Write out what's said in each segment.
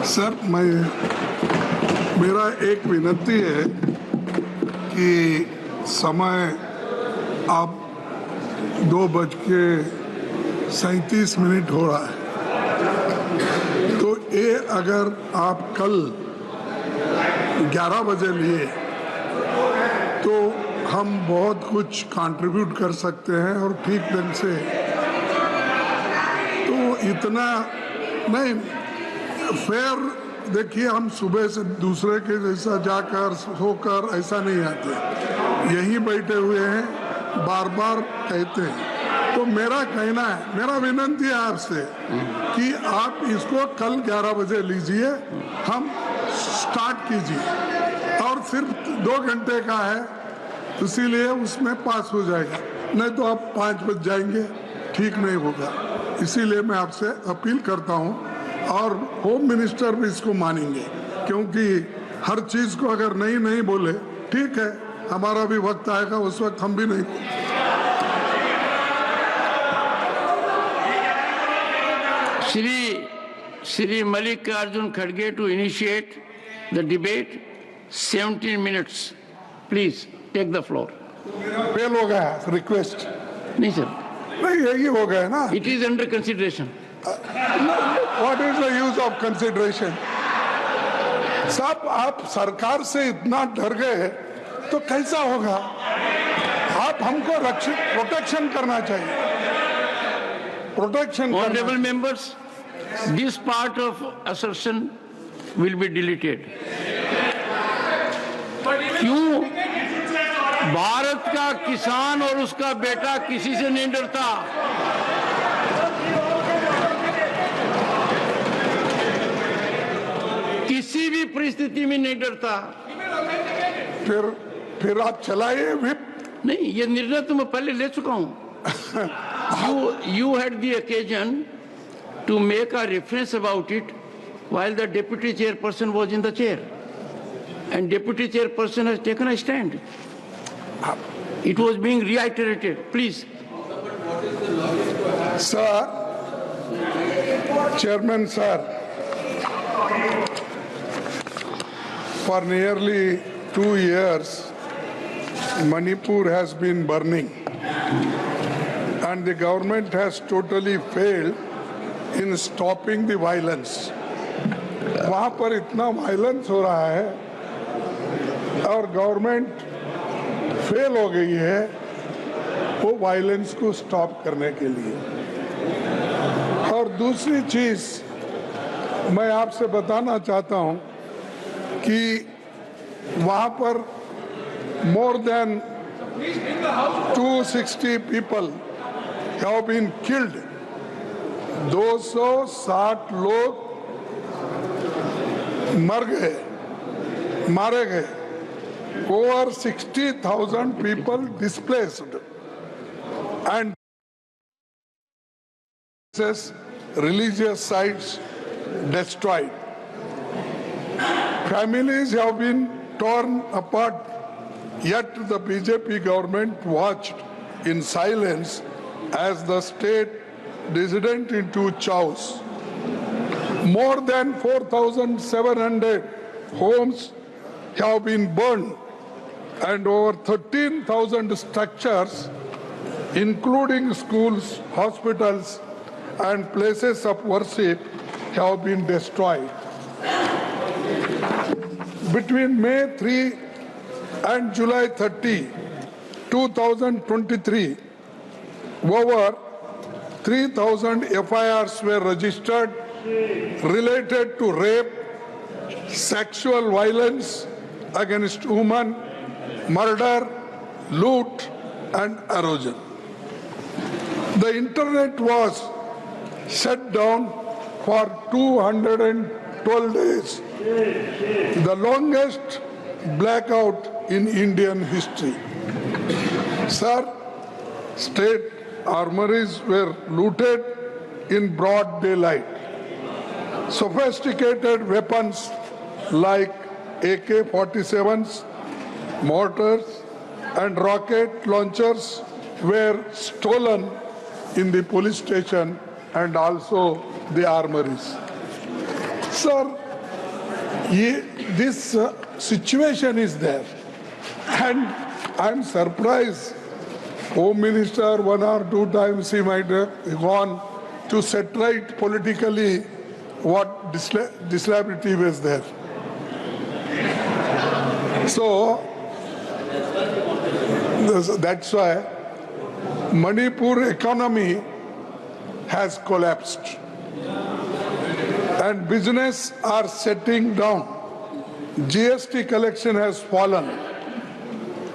Sir, मेरा एक विनती है कि समय अब 2:37 हो रहा है, तो ये अगर आप कल 11 बजे लिए तो हम बहुत कुछ कंट्रीब्यूट कर सकते हैं और ठीक ढंग से। तो इतना नहीं फेयर, देखिए हम सुबह से दूसरे के जैसा जाकर सोकर ऐसा नहीं आते, यहीं बैठे हुए हैं, बार बार कहते हैं। तो मेरा कहना है, मेरा विनती है आपसे कि आप इसको कल 11 बजे लीजिए, हम स्टार्ट कीजिए, और सिर्फ 2 घंटे का है, इसीलिए उसमें पास हो जाएगा। नहीं तो आप 5 बज जाएंगे, ठीक नहीं होगा। इसीलिए मैं आपसे अपील करता हूं, और होम मिनिस्टर भी इसको मानेंगे, क्योंकि हर चीज को अगर नहीं बोले, ठीक है, हमारा भी वक्त आएगा, उस वक्त हम भी नहीं। Shri Mallikarjun Kharge to initiate the debate. 17 minutes. Please take the floor. Fail हो गया रिक्वेस्ट? नहीं सर, नहीं, यही हो गया ना। It is under consideration. What is the use of consideration? साहब, आप सरकार से इतना डर गए तो कैसा होगा? आप हमको प्रोटेक्शन करना चाहिए, protection. Honorable members, this part of assertion will be deleted. क्यों? भारत का किसान और उसका बेटा किसी से नहीं डरता। किसी भी परिस्थिति में नहीं डरता। फिर आप चलाइए व्हिप। नहीं, ये निर्णय तो मैं पहले ले चुका हूं। You had the occasion to make a reference about it while the deputy chairperson was in the chair, and deputy chairperson has taken a stand. It was being reiterated. Please. Sir, Chairman sir, for nearly 2 years, Manipur has been burning, and the government has totally failed in stopping the violence. वहाँ पर इतना violence हो रहा है और government fail हो गई है वो वायलेंस को स्टॉप करने के लिए। और दूसरी चीज मैं आपसे बताना चाहता हूं कि वहाँ पर more than 260 people have been killed. 260 लोग मारे गए, over 60,000 people displaced, and religious sites destroyed. Families have been torn apart, yet the BJP government watched in silence as the state descended into chaos. More than 4,700 homes have been burned, and over 13,000 structures, including schools, hospitals, and places of worship, have been destroyed. Between May 3 and July 30, 2023, over 3,000 FIRs were registered related to rape, sexual violence against women, murder, loot, and erosion. The internet was shut down for 212 days, the longest blackout in Indian history. Sir, state armories were looted in broad daylight. Sophisticated weapons like AK-47s, mortars, and rocket launchers were stolen in the police station and also the armories. Sir, this situation is there, and I'm surprised. Home Minister 1 or 2 times he might have gone to set right politically what disability was there. So that's why Manipur economy has collapsed and business are setting down. GST collection has fallen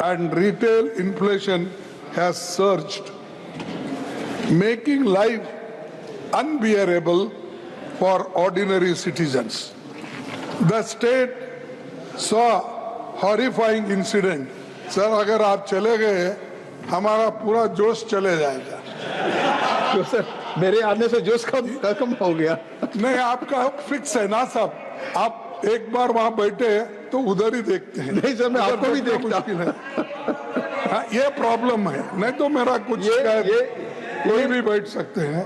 and retail inflation has surged, making life unbearable for ordinary citizens. The state saw horrifying incident. Sir, अगर आप चले गए, हमारा पूरा जोश चले जाएगा. तो सर मेरे आने से जोश कम हो गया. नहीं, आपका फिक्स है ना साहब. आप एक बार वहाँ बैठे तो उधर ही देखते हैं. नहीं सर, मैं आपको भी देखता हूँ. हाँ, ये प्रॉब्लम है. नहीं तो मेरा कुछ कोई भी बैठ सकते हैं.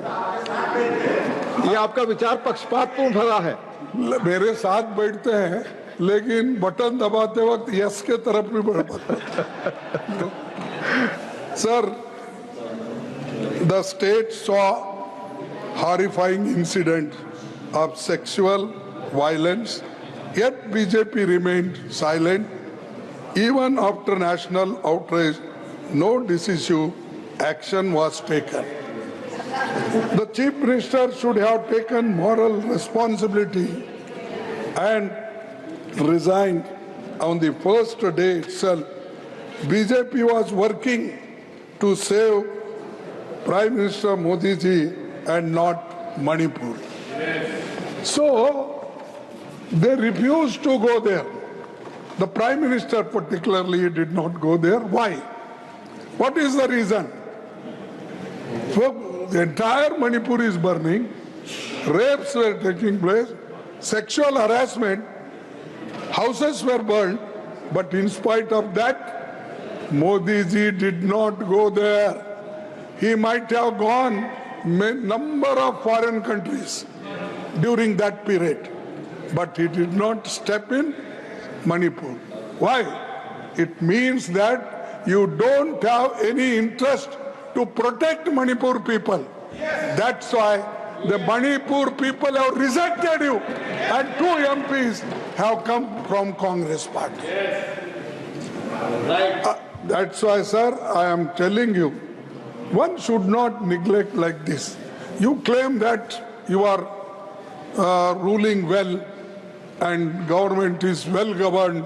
ये आपका विचार पक्षपातपूर्ण भरा है. मेरे साथ बैठते हैं लेकिन बटन दबाते वक्त यस के तरफ भी बढ़ पाते. Sir, the state saw horrifying incident of sexual violence, yet BJP remained silent. Even after national outrage, no decisive action was taken. The Chief Minister should have taken moral responsibility and resigned on the first day itself. BJP was working to save Prime Minister Modi ji and not Manipur. So they refused to go there. The Prime Minister particularly did not go there. Why? What is the reason? So the entire Manipur is burning, rapes were taking place, sexual harassment, houses were burned, but in spite of that, Modi ji did not go there. He might have gone number of foreign countries during that period, but he did not step in Manipur. Why? It means that you don't have any interest to protect Manipur people. That's why the Manipur people have rejected you, and 2 MPs have come from Congress party. That's why, sir, I am telling you, one should not neglect like this. You claim that you are ruling well and government is well governed.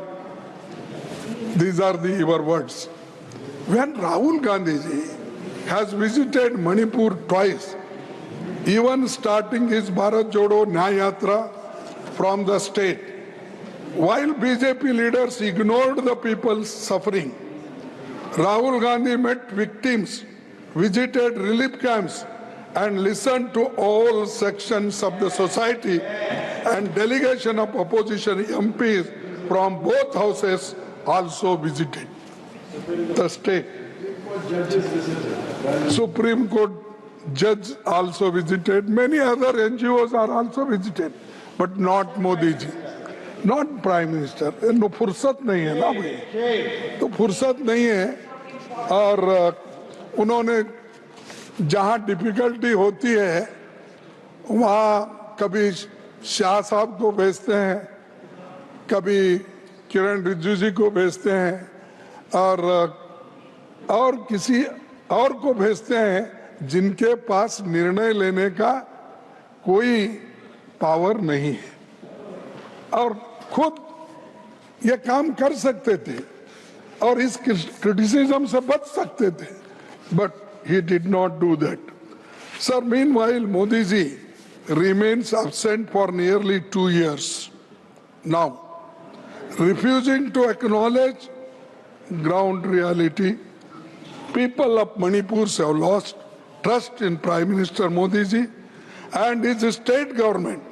These are your words. When Rahul Gandhi ji has visited Manipur twice, even starting his Bharat Jodo Nyaya Yatra from the state, while BJP leaders ignored the people's suffering, Rahul Gandhi met victims, visited relief camps, and listened to all sections of the society, and delegation of opposition MPs from both houses also visited the state. Supreme Court judge also visited. Many other NGOs are also visited, but not Modi ji, not Prime Minister. No फुर्सत नहीं है ना भाई, तो फुर्सत नहीं है. और उन्होंने जहाँ डिफिकल्टी होती है वहाँ कभी शाह साहब को भेजते हैं, कभी किरण रिजिजू जी को भेजते हैं, और किसी और को भेजते हैं जिनके पास निर्णय लेने का कोई पावर नहीं है और खुद ये काम कर सकते थे और इस क्रिटिसिज्म से बच सकते थे, but he did not do that. Sir, meanwhile, Modi ji remains absent for nearly 2 years now, refusing to acknowledge ground reality. People of Manipur have lost trust in Prime Minister Modi ji and his state government.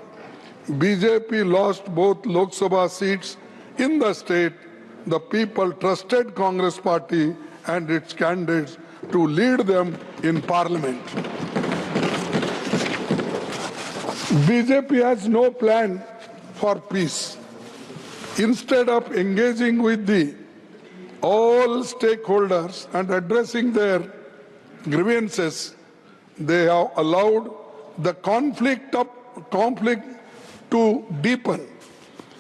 BJP lost both Lok Sabha seats in the state. The people trusted Congress party and its candidates to lead them in parliament. BJP has no plan for peace. instead of engaging with the all stakeholders and addressing their grievances, they have allowed the conflict to deepen.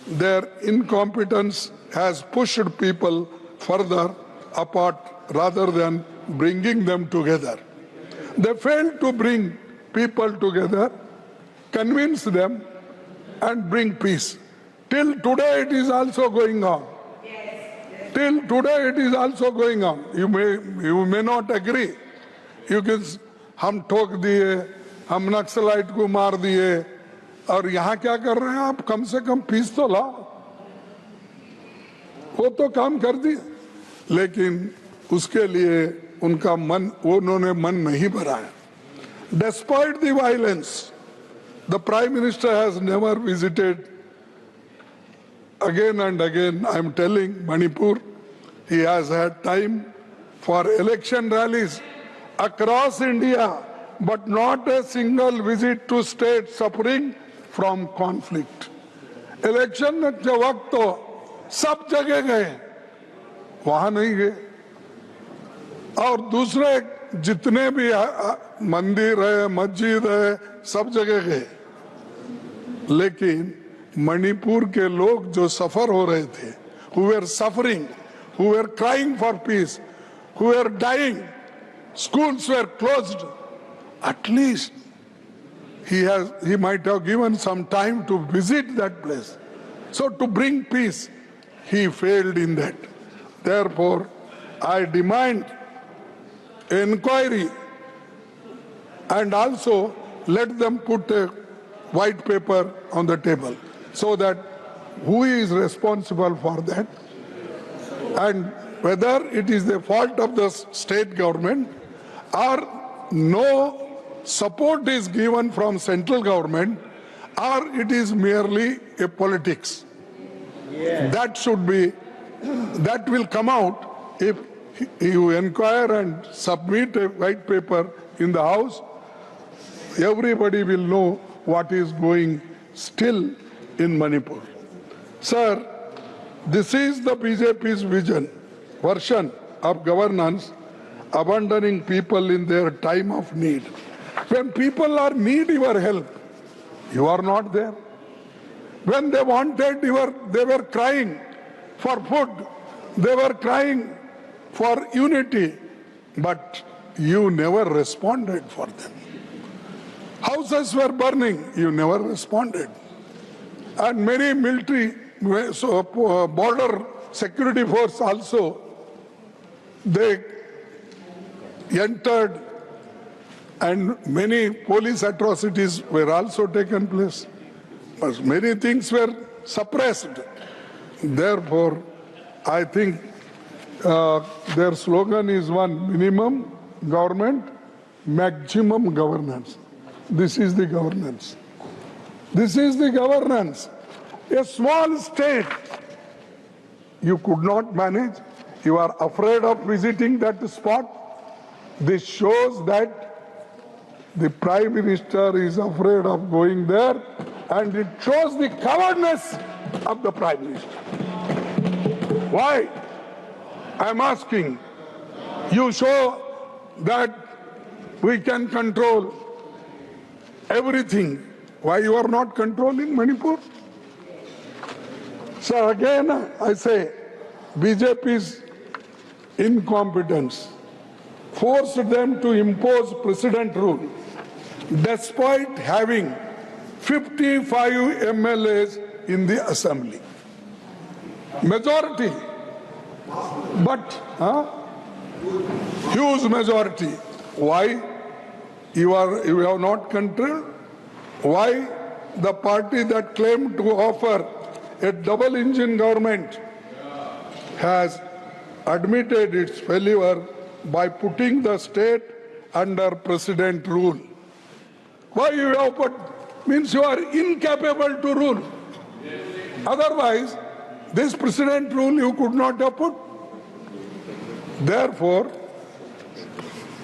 Their incompetence has pushed people further apart rather than bringing them together. They failed to bring people together, convince them, and bring peace. Till today it is also going on. Till today it is also going on. You may not agree. You can, हम ठोक दिए, हम naxalite को मार दिए, और यहाँ क्या कर रहे हैं आप? कम से कम पीस तो लाओ. वो तो काम कर दिए, लेकिन उसके लिए उनका मन, उन्होंने मन नहीं भराया. Despite the violence, the Prime Minister has never visited. Again and again, I am telling Manipur, he has had time for election rallies across India, but not a single visit to states suffering from conflict. Election के वक्त तो सब जगह गए, वहां नहीं गए. और दूसरे जितने भी मंदिर है, मस्जिद है, सब जगह गए. लेकिन मणिपुर के लोग जो सफर हो रहे थे, who were suffering, who were crying for peace, who were dying, schools were closed. At least he might have given some time to visit that place. So to bring peace, he failed in that. Therefore, I demand inquiry, and also let them put a white paper on the table so that who is responsible for that, and whether it is the fault of the state government or no support is given from central government, or it is merely a politics. That should be, that will come out if you inquire and submit a white paper in the House. Everybody will know what is going still in Manipur. Sir, this is the BJP's version of governance, abandoning people in their time of need. When people are need your help, you are not there. When they wanted they were crying for food, they were crying for unity, but you never responded for them. Houses were burning, you never responded. And many military, border security force also, they entered, and many police atrocities were also taken place. But many things were suppressed. Therefore, I think their slogan is one: minimum government, maximum governance. This is the governance. This is the governance. A small state, you could not manage. You are afraid of visiting that spot. This shows that the Prime Minister is afraid of going there, and it shows the cowardness of the Prime Minister. Why? I'm asking. You show that we can control everything. Why you are not controlling Manipur? So again, I say, BJP's incompetence forced them to impose precedent rule, despite having 55 MLAs in the assembly. Majority, but huge majority. Why? You have not controlled? Why the party that claimed to offer a double-engine government has admitted its failure by putting the state under precedent rule? Why you have put? Means you are incapable to rule. Otherwise, this precedent rule you could not have put. Therefore,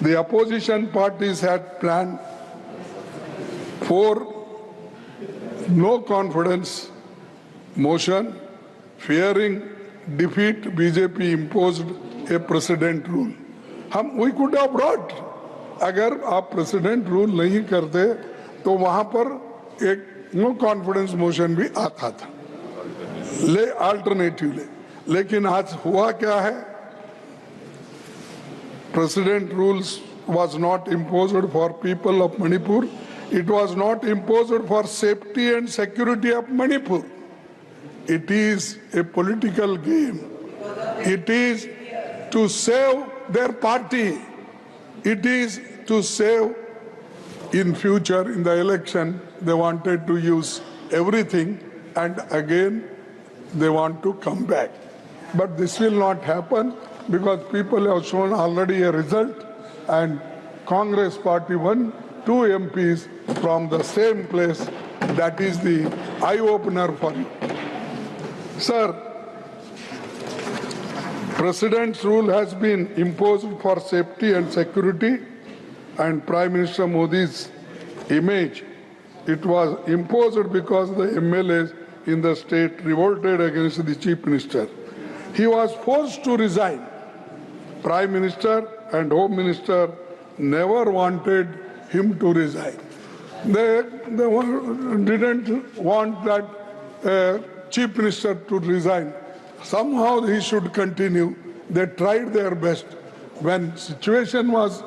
the opposition parties had planned for no confidence motion fearing defeat, BJP imposed a precedent rule. We could have brought, अगर आप precedent rule नहीं करते तो वहां पर एक no confidence motion भी आता था alternatively. लेकिन आज हुआ क्या है? Precedent rules was not imposed for people of Manipur. It was not imposed for safety and security of Manipur. It is a political game. It is to save their party. It is to save in future, in the election, they wanted to use everything and again they want to come back. But this will not happen because people have shown already a result and Congress party won 2 MPs from the same place. That is the eye-opener for you. Sir, President's rule has been imposed for safety and security and Prime Minister Modi's image. It was imposed because the MLAs in the state revolted against the Chief Minister. He was forced to resign. Prime Minister and Home Minister never wanted him to resign. They didn't want that Chief Minister to resign. Somehow he should continue. They tried their best. When situation was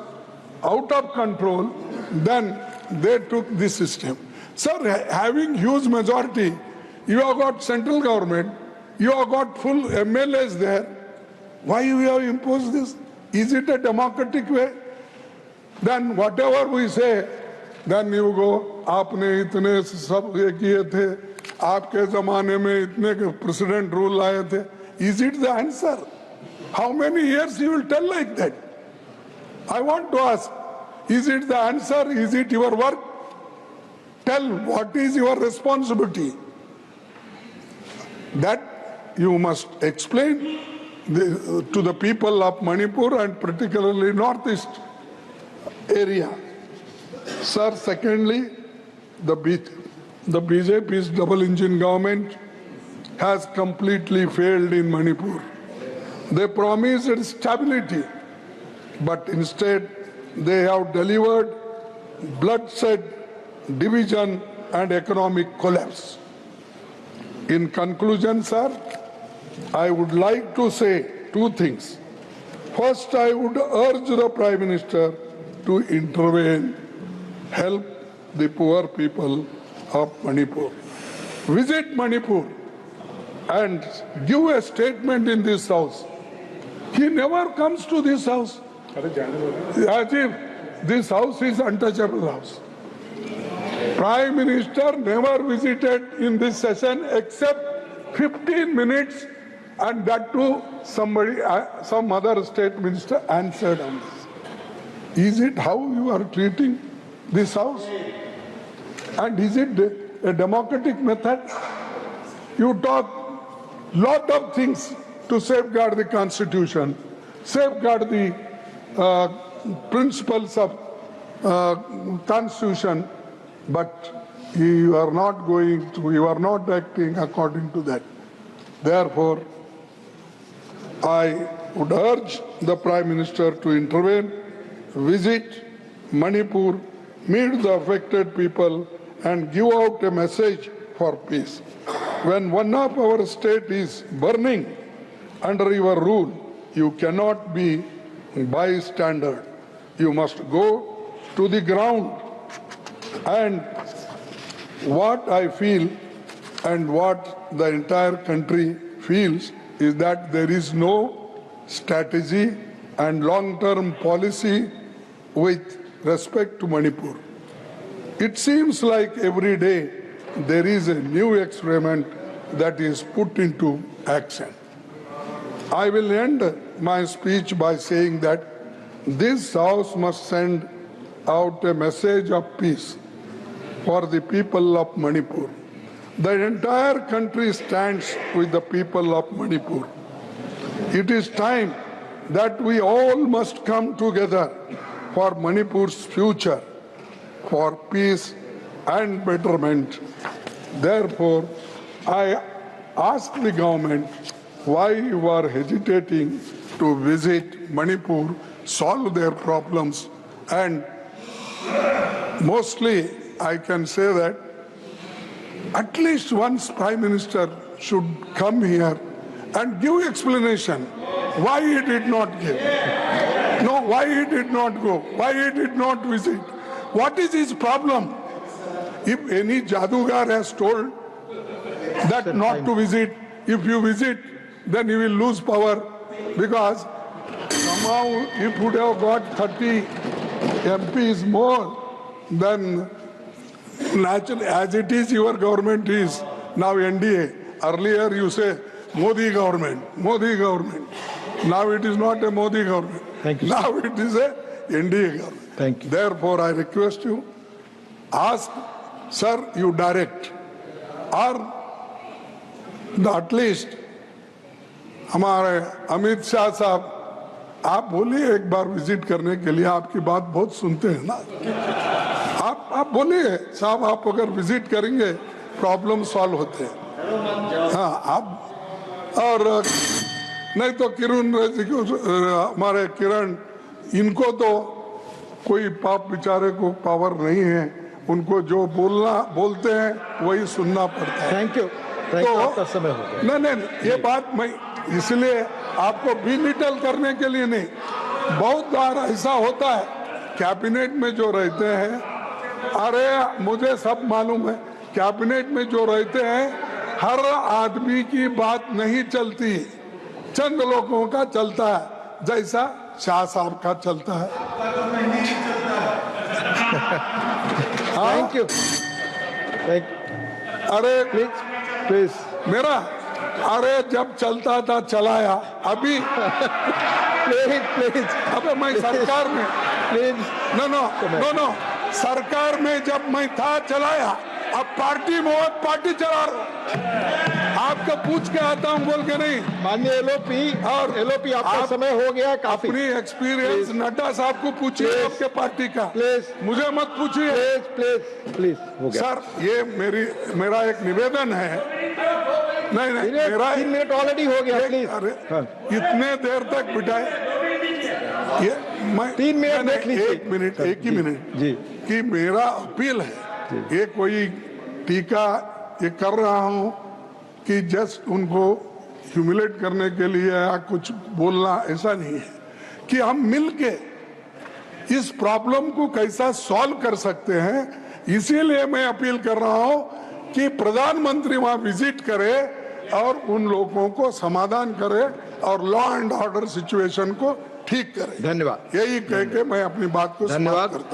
out of control, then they took this system. Sir, having huge majority, you have got central government, you have got full MLAs there. Why you have imposed this? Is it a democratic way? Then whatever we say, then you go, आपने इतने सब ये किए थे, आपके ज़माने में इतने precedent rule आए थे. Is it the answer? How many years you will tell like that? I want to ask, is it the answer? Is it your work? Tell what is your responsibility. That you must explain to the people of Manipur and particularly Northeast area. Sir, secondly, the BJP's double engine government has completely failed in Manipur. They promised stability, but instead they have delivered bloodshed, division and economic collapse. In conclusion, sir, I would like to say 2 things. First, I would urge the Prime Minister to intervene, help the poor people of Manipur. Visit Manipur and give a statement in this house. He never comes to this house. As if this house is untouchable house. Prime Minister never visited in this session except 15 minutes and that too somebody, some other state minister answered on this. Is it how you are treating this house? And is it a democratic method? You talk lot of things to safeguard the constitution, safeguard the principles of constitution, but you are not going to, you are not acting according to that. Therefore, I would urge the Prime Minister to intervene, visit Manipur, meet the affected people and give out a message for peace. When one of our state is burning under your rule, you cannot be bystander. You must go to the ground. And what I feel and what the entire country feels is that there is no strategy and long-term policy with respect to Manipur. It seems like every day there is a new experiment that is put into action. I will end my speech by saying that this House must send out a message of peace for the people of Manipur. The entire country stands with the people of Manipur. It is time that we all must come together for Manipur's future, for peace and betterment. Therefore, I ask the government why you are hesitating to visit Manipur, solve their problems, and mostly I can say that at least once Prime Minister should come here and give explanation why he did not give. No, why he did not go, why he did not visit. What is his problem? If any Jadugar has told that not to visit, if you visit, then he will lose power, because somehow he would have got 30 MPs more than naturally, as it is your government is now NDA. Earlier you say Modi government, Modi government. Now it is not a Modi government. Thank you, now it is a NDA government. Thank you. Therefore I request you, ask, sir, you direct, or at least हमारे अमित शाह साहब, आप बोलिए एक बार visit करने के लिए, आपकी बात बहुत सुनते हैं ना, आप बोलिए साहब, आप अगर विजिट करेंगे प्रॉब्लम सॉल्व होते हैं। हाँ, आप और नहीं तो किरण हमारे किरण, इनको तो कोई पाप बेचारे को पावर नहीं है, उनको जो बोलते हैं वही सुनना पड़ता है। Thank you. तो आपका समय हो गया। नहीं, ये बात मैं इसलिए आपको बिलिटल करने के लिए नहीं, बहुत बार ऐसा होता है कैबिनेट में जो रहते हैं, अरे मुझे सब मालूम है, कैबिनेट में जो रहते हैं हर आदमी की बात नहीं चलती, चंद लोगों का चलता है, जैसा शाह साहब का चलता है। Thank you. अरे प्लीज मेरा, अरे जब चलता था चलाया, अभी प्लीज अबे मैं सरकार में, प्लीज नो, सरकार में जब मैं था चलाया, अब पार्टी में पार्टी चला रहा हूं। आपको पूछ के आता हूं, बोल के नहीं। माननीय एलओपी आपका समय हो गया काफी। अपनी एक्सपीरियंस नड्डा साहब को पूछिए आपके पार्टी का, प्लीज मुझे मत पूछिए। प्लीज हो गया सर, ये मेरा एक निवेदन है। नहीं मेरा 3 मिनट ऑलरेडी हो गया, प्लीज। अरे इतने देर तक बिठाए, ये मैं 3 मिनट देख लीजिए। एक ही मिनट जी, कि मेरा अपील है, ये कोई टीका ये कर रहा हूं कि जस्ट उनको ह्यूमिलेट करने के लिए या कुछ बोलना, ऐसा नहीं है। कि हम मिलके इस प्रॉब्लम को कैसा सॉल्व कर सकते हैं, इसीलिए मैं अपील कर रहा हूं कि प्रधानमंत्री वहां विजिट करे और उन लोगों को समाधान करे और लॉ एंड ऑर्डर सिचुएशन को ठीक करे। धन्यवाद। यही कह के मैं अपनी बात को समाप्त करता हूं।